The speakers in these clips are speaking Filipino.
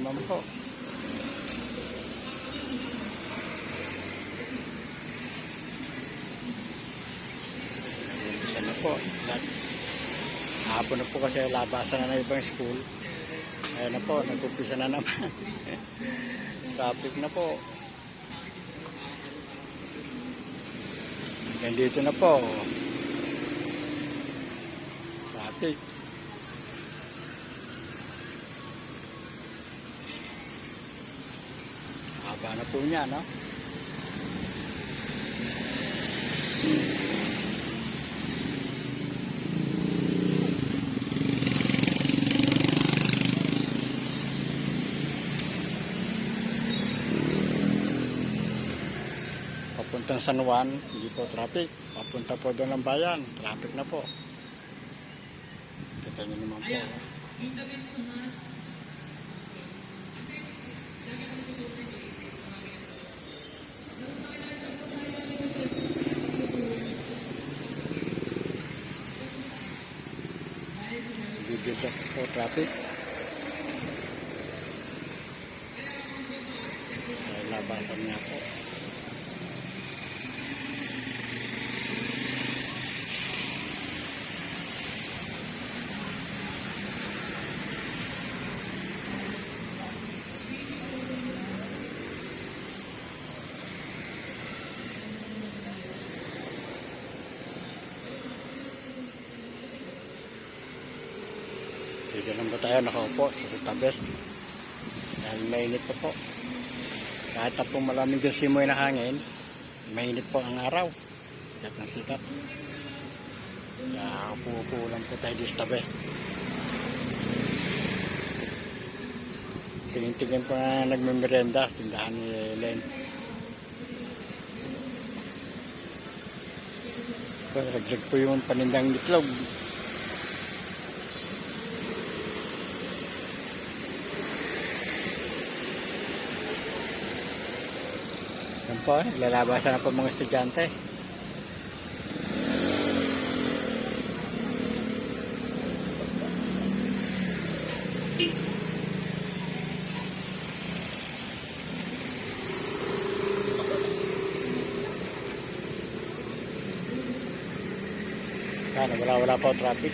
naman po. Umpisa na po. Hapon na po kasi labasan na ibang school. Ayan na po, nag-umpisa na naman. Traffic na po. Nandito na po. Traffic. Haba na po niya, no? Papuntang San Juan, hindi po traffic. Papunta po doon ng bayan, traffic na po. Kita nyo naman po. Bigyan po traffic. Ay, labasan nga po. Dito lang ba tayo nakaupo sa tabi? Dahil mainit pa po. Kahit na po malamig yung simoy na hangin, mainit po ang araw. Sikat na sikat. Kaya upo lang po tayo sa tabi. Tingin-tingin po na nagmemerenda sa tindahan ni Len. Raglag po yung panindang itlog. Yan po, naglalabasan na po mga estudyante. Yan, wala po traffic.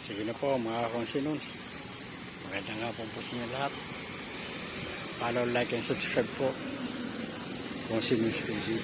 Sige na po mga konsinons. Magandang hapon po sa inyo lahat. Follow, like, and subscribe po. Konsinons TV.